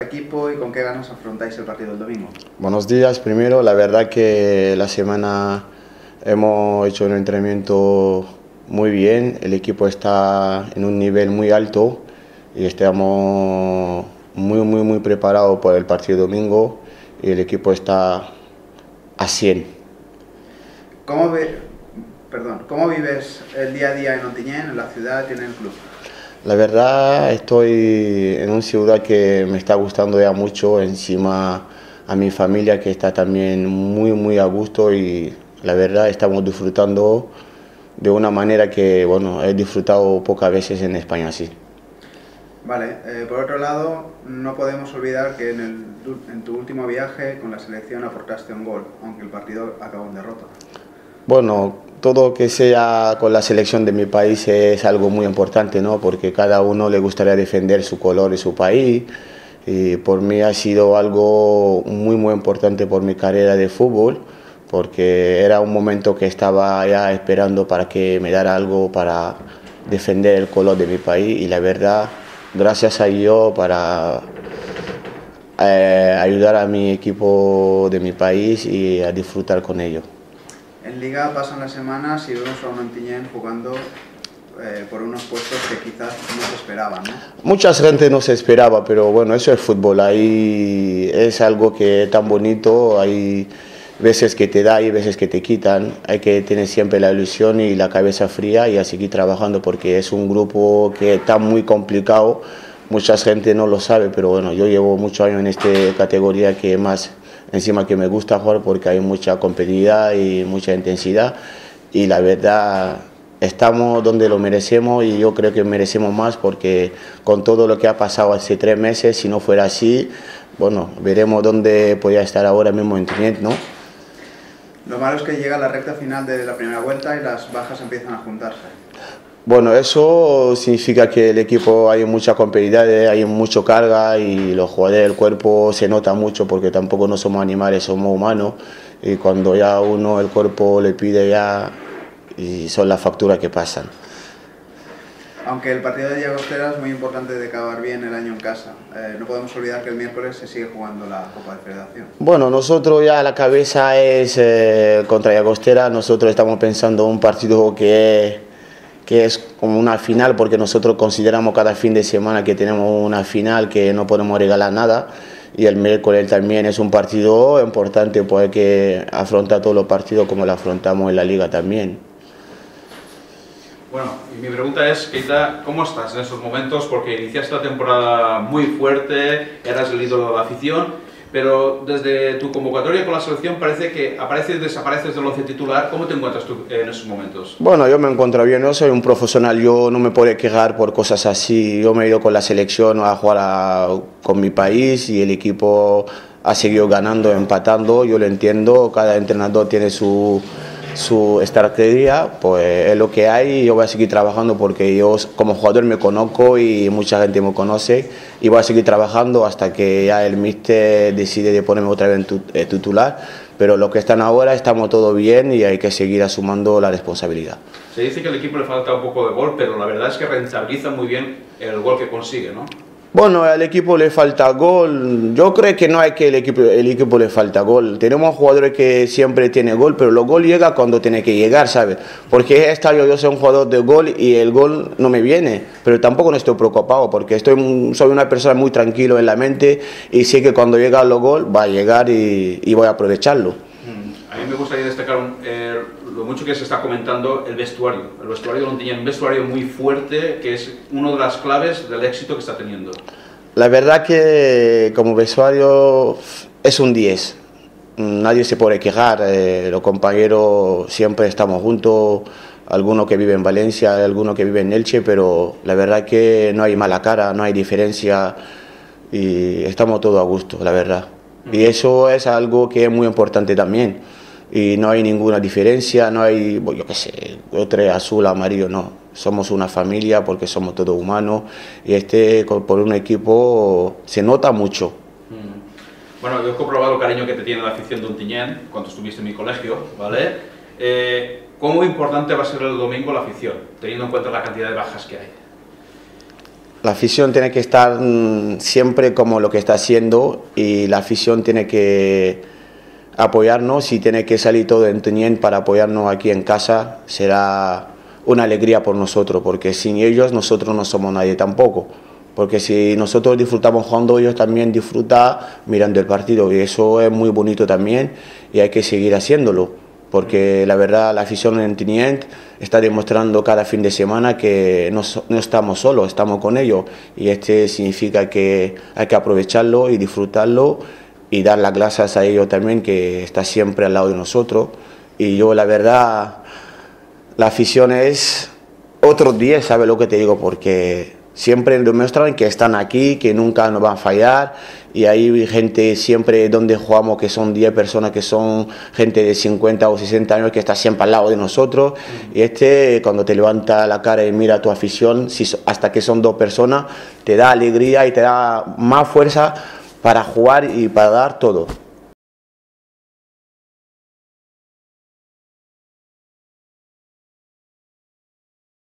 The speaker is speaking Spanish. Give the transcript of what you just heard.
Equipo y con qué ganas afrontáis el partido del domingo. Buenos días. Primero, la verdad que la semana hemos hecho un entrenamiento muy bien, el equipo está en un nivel muy alto y estamos muy preparados para el partido domingo y el equipo está a 100. ¿Cómo vives el día a día en Ontinyent, en la ciudad y en el club? La verdad estoy en una ciudad que me está gustando ya mucho, encima a mi familia que está también muy a gusto y la verdad estamos disfrutando de una manera que bueno, he disfrutado pocas veces en España así. Vale, por otro lado, no podemos olvidar que en tu último viaje con la selección aportaste un gol, aunque el partido acabó en derrota. Bueno, todo que sea con la selección de mi país es algo muy importante, ¿no? Porque cada uno le gustaría defender su color y su país. Y por mí ha sido algo muy importante por mi carrera de fútbol, porque era un momento que estaba ya esperando para que me diera algo para defender el color de mi país y la verdad, gracias a ello para ayudar a mi equipo de mi país y a disfrutar con ellos. En Liga pasan las semanas y vemos a un Ontinyent jugando por unos puestos que quizás no se esperaban, ¿no? Mucha gente no se esperaba, pero bueno, eso es fútbol, ahí es algo que es tan bonito, hay veces que te da y veces que te quitan, hay que tener siempre la ilusión y la cabeza fría y a seguir trabajando porque es un grupo que está muy complicado, mucha gente no lo sabe, pero bueno, yo llevo muchos años en esta categoría que más encima que me gusta jugar porque hay mucha competitividad y mucha intensidad y la verdad estamos donde lo merecemos y yo creo que merecemos más porque con todo lo que ha pasado hace 3 meses, si no fuera así, bueno, veremos dónde podría estar ahora mismo en Ontinyent, ¿no? Lo malo es que llega la recta final de la primera vuelta y las bajas empiezan a juntarse. Bueno, eso significa que el equipo hay mucha competitividad, hay mucha carga y los jugadores del cuerpo se nota mucho porque tampoco no somos animales, somos humanos y cuando ya uno el cuerpo le pide ya y son las facturas que pasan. Aunque el partido de Llagostera es muy importante de acabar bien el año en casa, no podemos olvidar que el miércoles se sigue jugando la Copa de Federación. Bueno, nosotros ya la cabeza es contra Llagostera, nosotros estamos pensando un partido que es como una final porque nosotros consideramos cada fin de semana que tenemos una final que no podemos regalar nada y el miércoles también es un partido importante porque hay que afrontar todos los partidos como lo afrontamos en la liga también. Bueno, y mi pregunta es, Keita, ¿cómo estás en estos momentos? Porque iniciaste la temporada muy fuerte, eras el ídolo de la afición, pero desde tu convocatoria con la selección parece que apareces y desapareces del once titular. ¿Cómo te encuentras tú en esos momentos? Bueno, yo me encuentro bien, yo soy un profesional, yo no me puedo quejar por cosas así. Yo me he ido con la selección a jugar con mi país y el equipo ha seguido ganando, empatando, yo lo entiendo, cada entrenador tiene su estrategia, pues es lo que hay y yo voy a seguir trabajando porque yo como jugador me conozco y mucha gente me conoce y voy a seguir trabajando hasta que ya el míster decide de ponerme otra vez en titular, pero los que están ahora estamos todo bien y hay que seguir asumiendo la responsabilidad. Se dice que al equipo le falta un poco de gol, pero la verdad es que rentabiliza muy bien el gol que consigue, ¿no? Bueno, al equipo le falta gol. Yo creo que no hay que el equipo le falta gol. Tenemos jugadores que siempre tienen gol, pero los gol llega cuando tiene que llegar, ¿sabes? Porque yo soy un jugador de gol y el gol no me viene, pero tampoco no estoy preocupado porque soy una persona muy tranquilo en la mente y sé que cuando llega el gol va a llegar y voy a aprovecharlo. A mí me gustaría destacar lo mucho que se está comentando el vestuario. El vestuario de Ontinyent, un vestuario muy fuerte, que es una de las claves del éxito que está teniendo. La verdad que como vestuario es un 10. Nadie se puede quejar, los compañeros siempre estamos juntos, algunos que viven en Valencia, algunos que viven en Elche, pero la verdad que no hay mala cara, no hay diferencia y estamos todos a gusto, la verdad. Y eso es algo que es muy importante también. Y no hay ninguna diferencia, no hay, yo qué sé, otro azul, amarillo, no. Somos una familia porque somos todos humanos y por un equipo se nota mucho. Bueno, yo he comprobado el cariño que te tiene la afición de Ontinyent cuando estuviste en mi colegio, ¿vale? ¿Cómo importante va a ser el domingo la afición, teniendo en cuenta la cantidad de bajas que hay? La afición tiene que estar siempre como lo que está haciendo y la afición tiene que apoyarnos y tiene que salir todo en Ontinyent para apoyarnos aquí en casa. Será una alegría por nosotros, porque sin ellos nosotros no somos nadie tampoco. Porque si nosotros disfrutamos jugando, ellos también disfrutan mirando el partido y eso es muy bonito también y hay que seguir haciéndolo. Porque la verdad la afición en Ontinyent está demostrando cada fin de semana que no estamos solos, estamos con ellos y significa que hay que aprovecharlo y disfrutarlo y dar las gracias a ellos también, que está siempre al lado de nosotros. Y yo la verdad, la afición es otros días, ¿sabes lo que te digo? Porque siempre demuestran que están aquí, que nunca nos van a fallar y hay gente siempre donde jugamos que son 10 personas, que son gente de 50 o 60 años que está siempre al lado de nosotros y cuando te levanta la cara y mira a tu afición, hasta que son 2 personas, te da alegría y te da más fuerza para jugar y para dar todo.